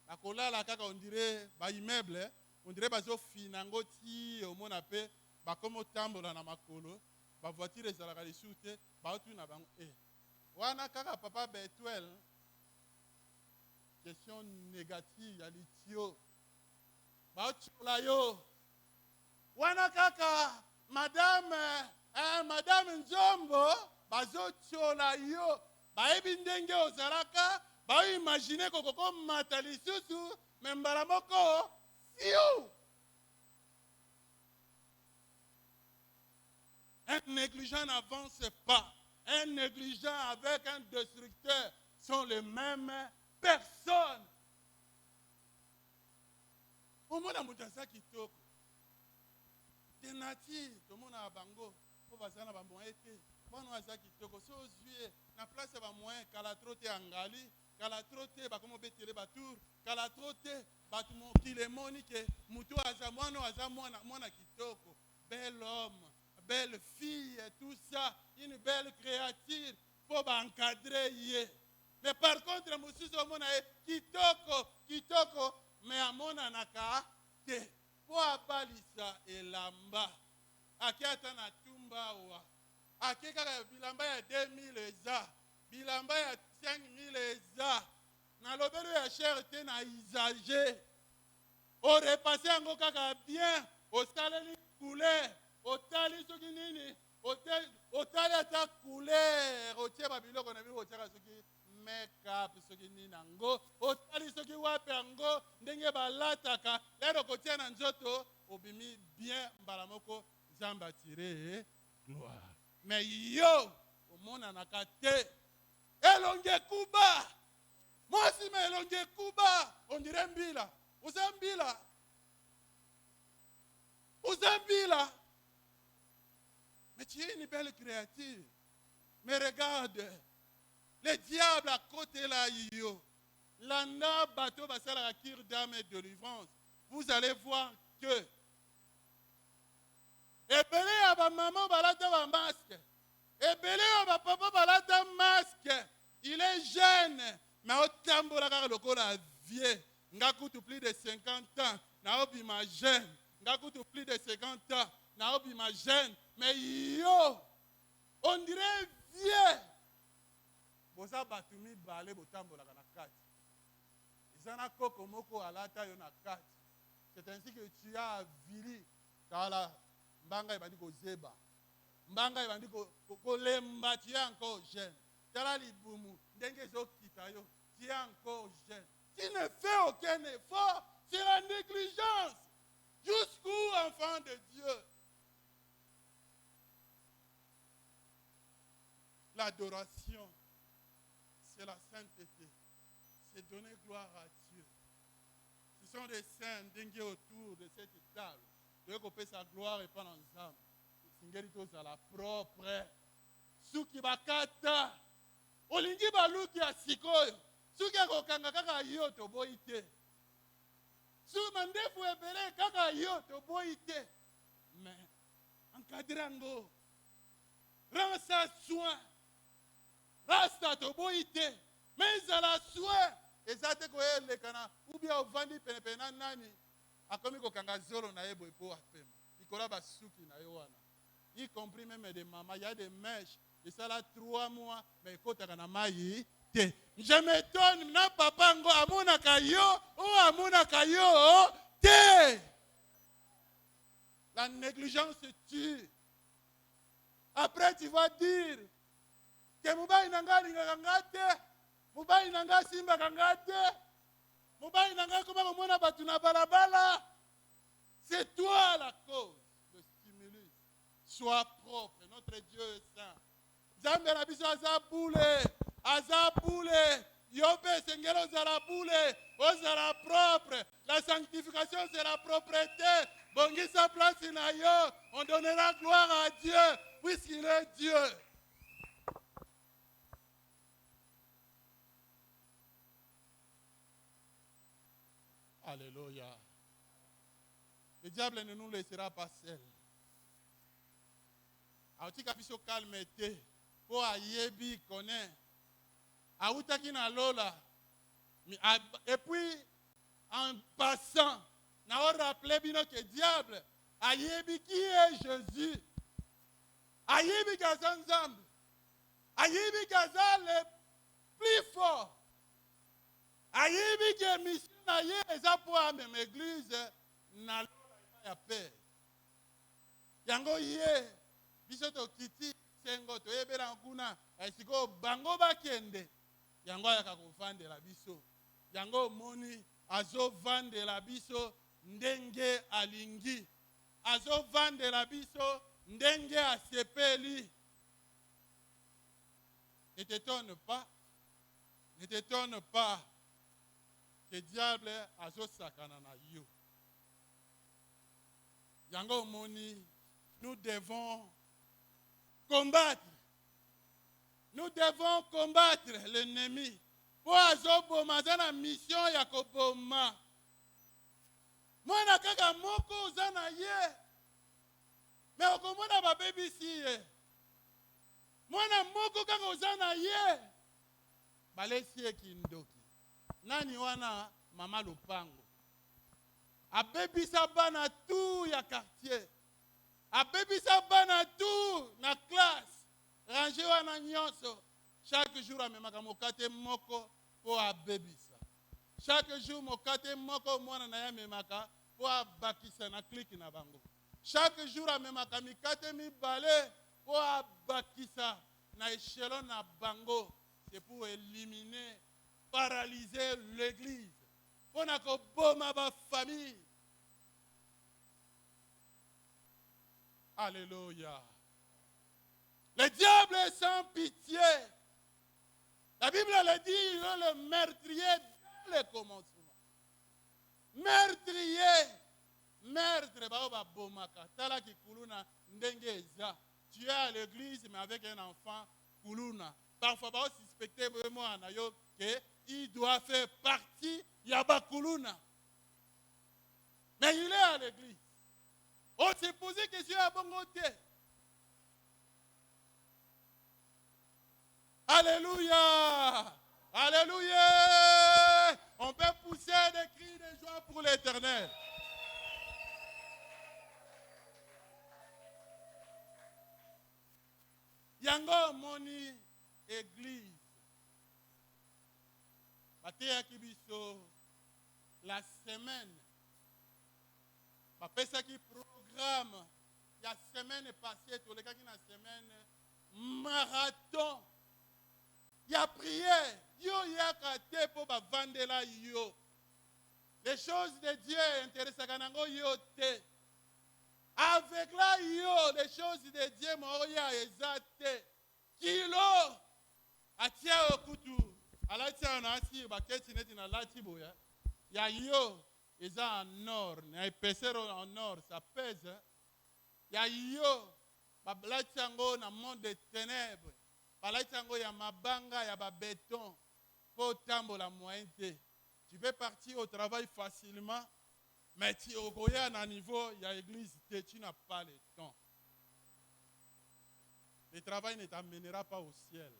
La kaka on dirait ba immeuble, on dirait bazo finango ti au mon appel, ba comme tambola na makolo, ba voiture ezalaka lisu te, ba otu na bango wana kaka papa Betuel, question négative ya litio. Ba otu la yo. Wana kaka madame Nzombo, bazo tiola yo, ba ebindenge ozalaka. Bah, imaginez que comme matali susu, même baramoko, fiou. Un négligent n'avance pas. Un négligent avec un destructeur sont les mêmes personnes. Au monde a moutaza kitoko. Tenati, tout le monde a bango. Pour bazana ba moyen te. Bon oza kitoko. So ozuye na place ba moyen kala trote angali. Kala trote ba komo betele ba tour. Kala trote bato mokili emoni ke mutu aza mwana kitoko, bel homme, belle fille, tout ça, une belle créature, faut encadrer ye. Mais par contre, mosusu omona kitoko, mais amona naka te. Po abalisa elamba. Aki ata na tumba wa. Aki kaka bilamba ya 2000 eza. Bilamba ya 5000 eza. Na lobelo ya cher te na usagé. O repasse yango kaka bien. O saleli couleur. O tali soki nini. O tali ata couleur. O tie babiloko na bino o tiaka soki make-up soki nini nango. O tali soki wape yango. Ndenge balataka. Lero kotia na nzoto. Obimi bien mbala moko. Zamba tire gloire. Mais yo. Omona nakate. Elonge kuba. Moi si me elonge kuba. On dirait mbila. Uzambila. Mais tu es une belle créature. Mais regarde. Le diable à côté là, yo. L'anda bateau va faire la cure d'âme et de délivrance. Vous allez voir que. Ebele à ma maman balata un masque. Ebele à ma papa balata un masque. Il est jeune. Mais au tambo la lokola vieux. Nga coûte plus de 50 ans. Naobi ma jeune. Nga coûte plus de 50 ans. Naobi ma jeune. Mais yo. On dirait vieux. Boza batumi balé botambo la kanakati. Izana koko moko alata yo na kati. C'est ainsi que tu as vili. Kala. Mbanga ibandi ko zeba. Mbanga ibandi ko lemba. Tu es encore jeune. Tala libumu. Ndenge zo kita yo. Tu es encore jeune. Tu ne fais aucun effort. C'est la négligence. Jusqu'où, enfant de Dieu? L'adoration, c'est la sainteté. C'est donner gloire à Dieu. Ce sont des saints dingués autour de cette table. Dieu couper sa gloire et pas dans les âmes. Singeritos à la propre. Suki bakata. Olingi baluki ya sikoyo. Suki akokanga kaka yo toboyi te. Su mandefu ebele kaka yo toboyi te. Mais encadrango. Rends ça soin. Rasta toboyi te. Mais à la soin. Et ça te koyele kana. Ou bien au vandi penepena nani. Akomi kokanga zolo na ebo epo apema. Ikola basuki na yo wana. Y compris même des mamans. Il y a des mèches. Et ça là 3 mois. Mais écoute, na mayi. Je m'étonne, na papa ngo amuna kayo, ou amuna kayo, te. La négligence tue. Après tu vas dire que mubai nanga linga ngate, mubai nanga simba ngate, mubai nanga kuma mona batu na balabala. C'est toi la cause, le stimulus. Sois propre, notre Dieu est saint. Zambe na biso azaboule. Azaboule, yope sengelo zara boule, ozara propre. La sanctification c'est la propreté. Bongi sa place na yo, on donnera gloire à Dieu, puisqu'il est Dieu. Alléluia. Le diable ne nous laissera pas seuls. Aoutika biso calmete, pour ayebi connaît. Aoutaki na lola. Et puis, en passant, na on rappelé bino que diable, ayebi qui est Jésus. Ayebi kaza nzambe. Ayebi kaza le plus fort. Ayebi que mission na ye eza pour même église na lola ya paix. Yango ye, biso to kiti sengo to yebela nkuna, esiko bango bakende. Yango ayaka kovandela biso. Yango moni azovandela biso ndenge alingi. Azovandela biso ndenge asepeli. Ne t'étonne pas que diable azosakana na yo. Yango moni, nous devons combattre. Nous devons combattre l'ennemi. Pour azoboma, c'est la mission yakoboma. Mwana kaka moko oza na ye. Mais okomona babebisi ye. Mwana moko kaka oza na ye. Balesi ye kindoki. Nani wana mama Lupango. Abebisa bana tout ya quartier. Abebisa bana tout na classe. Ranger wana nyonso. Chaque jour amemaka mokate moko po abebisa. Chaque jour mokate moko mwana na ya memaka po abakisa na clique na bango. Chaque jour amemaka mikate mibale po abakisa na échelon na bango. C'est pour éliminer, paralyser l'église. Pour na ko boma ba famille. Alléluia. Le diable est sans pitié. La Bible le dit, il est le meurtrier dès le commencement. Meurtrier. Meurtre, ba bomaka. Tala ki kuluna ndenge eza. Tu es à l'église, mais avec un enfant kuluna. Parfois, ba suspecter vraiment anayo que il doit faire partie yaba kuluna. Mais il est à l'église. On s'est posé question à bon côté. Alléluia! Alléluia! On peut pousser des cris de joie pour l'Éternel. Yango moni église. Bateya kibiso la semaine. Bapesa ki programme. La semaine passée, tous les gars qui na semaine marathon. Il y a prière. Yo yaka te po ba vandela yo. Les choses de Dieu intéressent kanango yo te. Avec la yo, les choses de Dieu moya ezate. Kilo atia okutu. Alatia na asi baketi neti na lati boya. Ya yo eza en or, na épaisseur en or, ça pèse. Ya yo bablatia ngo na monde des ténèbres. Balaitango ya mabanga ya béton pour tambola mointe. Tu peux partir au travail facilement, mais tu es à un niveau, il y a l'église, tu n'as pas le temps. Le travail ne t'amènera pas au ciel.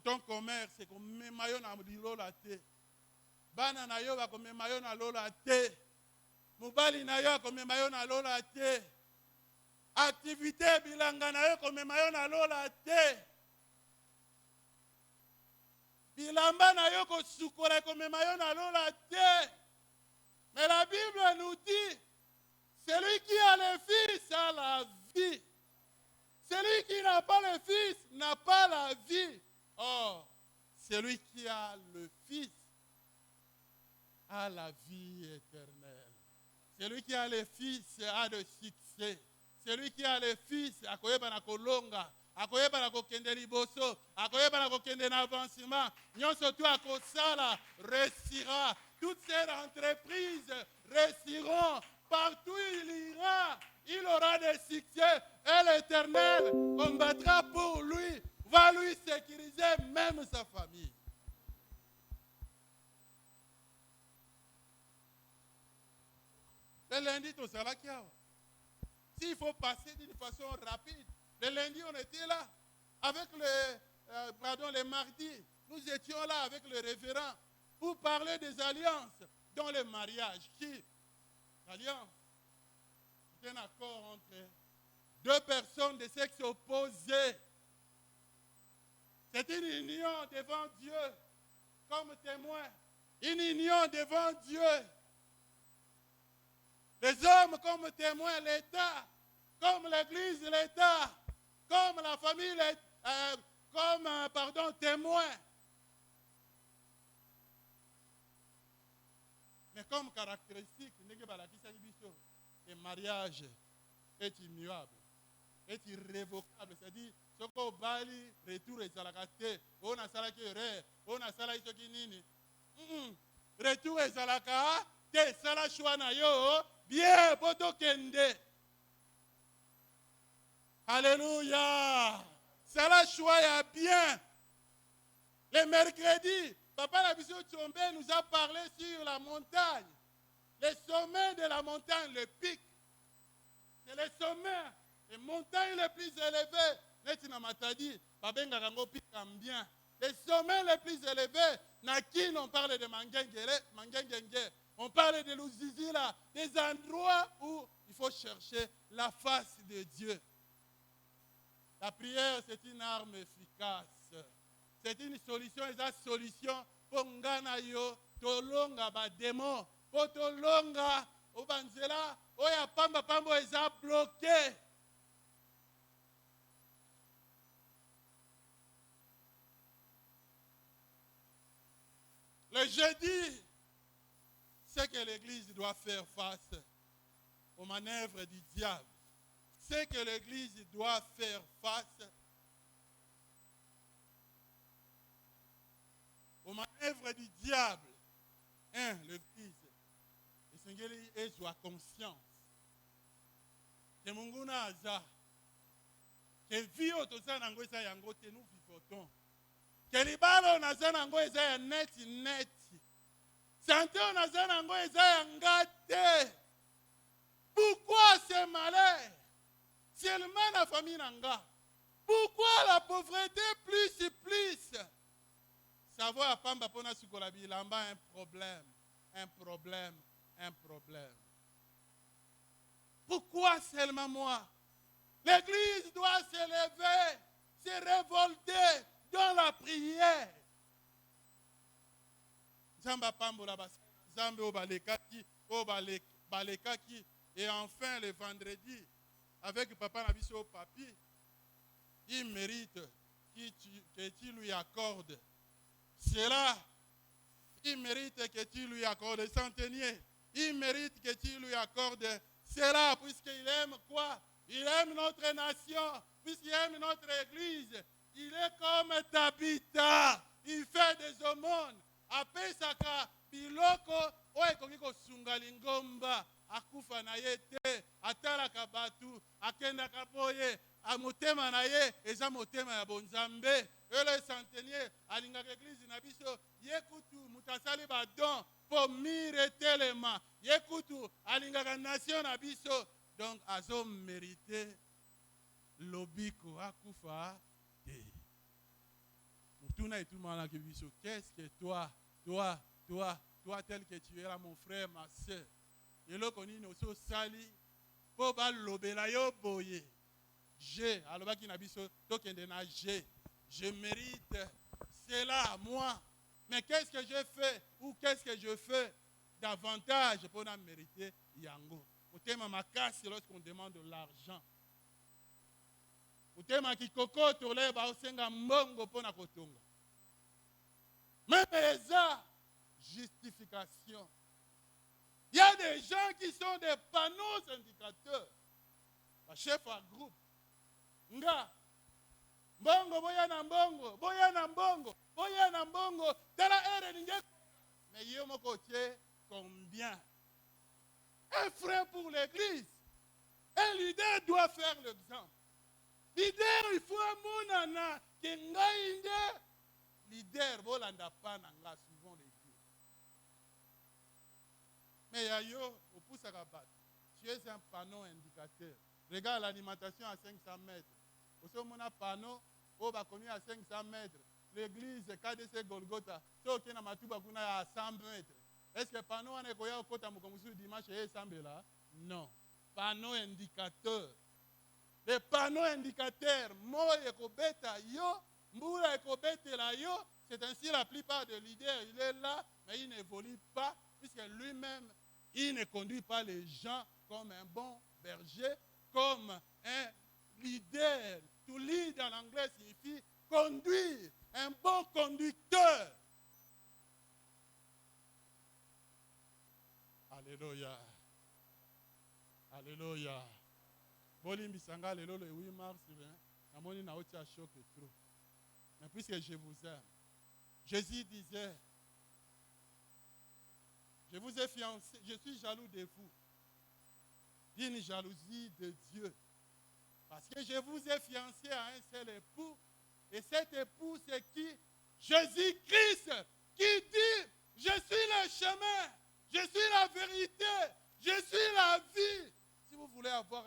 Ton commerce, c'est comme mes maillons à l'eau te. Bana na yo va comme mes maillons à l'eau te. Mubali na yo comme mes maillons à l'eau te. Activité bilanga na yo komema yo na lola te. Bilamba na yo kosukola komema yo na lola te. Mais la Bible nous dit, celui qui a le Fils a la vie. Celui qui n'a pas le Fils n'a pas la vie. Or, celui qui a le Fils a la vie éternelle. Celui qui a le Fils a le succès. Celui qui a le Fils, akoyeba na kolonga, akoyeba na kokende liboso, akoyeba na kokende na avancement, nyonso tu akosala, réussira. Toutes ces entreprises réussiront. Partout il ira, il aura des succès. Et l'Éternel combattra pour lui, va lui sécuriser même sa famille. Le lundi, tu seras là. S'il faut passer d'une façon rapide, le lundi on était là, avec les mardis, nous étions là avec le révérend pour parler des alliances dans le mariage. L'alliance, c'est un accord entre deux personnes de sexe opposé. C'est une union devant Dieu comme témoin, une union devant Dieu. Les hommes comme témoins, l'État, comme l'Église, l'État, comme la famille, témoin. Mais comme caractéristique, le mariage est immuable, est irrévocable. C'est-à-dire, ce qu'on bali, retour et salakate, on a salaki re, on a salaki nini. Retour et salaka, te salachwana yo. Bien, boto kende. Alléluia. C'est la choix bien. Le mercredi, Papa Labissot Tchombe nous a parlé sur la montagne. Les sommets de la montagne, le pic. C'est les sommets, les montagnes les plus élevées. Netina Matadi, Babenga Rango pic bien. Les sommets les plus élevés, Nakin, on parle de Mangengenge, on parle de Luzizila, des endroits où il faut chercher la face de Dieu. La prière, c'est une arme efficace. C'est une solution, et la solution pour ngana yo, tolonga ba démon, pour tolonga obanzela, oya pamba pambo eza bloqué. Le jeudi, c'est que l'Église doit faire face aux manœuvres du diable. C'est que l'Église doit faire face aux manœuvres du diable. L'Église, le Seigneur est sous conscience. Que Munguna Aza, que vie au tosa nango eza yango te nous vivotons. Que libalo naza nango eza ya net. Santé naza nango eza ya ngate. Pourquoi ce malheur? Seulement la famille nanga. Pourquoi la pauvreté plus? Savoir pamba pona sukola bilamba un problème. Pourquoi seulement moi? L'Église doit se lever, se révolter dans la prière. Zamba pambola bas, Zambe obalekaki, obalekaki, et enfin le vendredi, avec papa Nabiso Papi, il mérite que tu lui accordes cela. Il mérite que tu lui accordes centenier. Il mérite que tu lui accordes cela, puisqu'il aime quoi? Il aime notre nation, puisqu'il aime notre église. Il est comme Tabitha. Il fait des aumônes. Apesaka biloko oyekoki kosunga lingomba akufa na ye te atalaka batu akendaka boye amotema na ye eza motema ya bonzambe. Le centenier alingaka église na biso yekutu mutasali badon po mire telema yekutu alingaka nation na biso donc azo mérité lobiko akufa te. Mutuna etumana ke biso, qu'est-ce que toi tel que tu es là mon frère ma sœur eloko nini oso sali po balobela yo boye je alobaki na biso tokende na je mérite cela moi, mais qu'est-ce que je fais ou qu'est-ce que je fais davantage pour en mériter yango? Motema makasi lorsqu'on demande de l'argent. Motema kikoko tole ba osenga mbongo pona kotonga. Même ça, justification. Il y a des gens qui sont des panneaux indicateurs. Le chef à groupe. Nga. Mbongo, boya na mbongo. Tala ere ninge. Mais yo moko tie combien? Un frère pour l'église. Un leader doit faire l'exemple. Leader, il faut un monana. Kengaïnge. Leader, bolanda pananga souvent les dieux. Mais yayo, au pouce à rabat. Tu es un panneau indicateur. Regarde l'alimentation à 500 mètres. Au sommet, on a un panneau, on va connu à 500 mètres. L'église, KDC Golgotha, ce qui est à 100 mètres. Est-ce que le panneau on est au côté de dimanche et semble là? Non. Panneau indicateur. Les panneaux indicateurs, moi et Kobeta, yo, Mboula et Kobeta la yo, c'est ainsi la plupart des leaders, il est là, mais il n'évolue pas, puisque lui-même, il ne conduit pas les gens comme un bon berger, comme un leader. To lead en anglais signifie conduire, un bon conducteur. Alléluia. Alléluia. Bolimbi Sanga, le 8 mars, namoni na oti a choc trop. Mais puisque je vous aime, Jésus disait, je vous ai fiancé, je suis jaloux de vous. D'une jalousie de Dieu. Parce que je vous ai fiancé à un seul époux. Et cet époux, c'est qui? Jésus-Christ, qui dit, je suis le chemin, je suis la vérité voulez avoir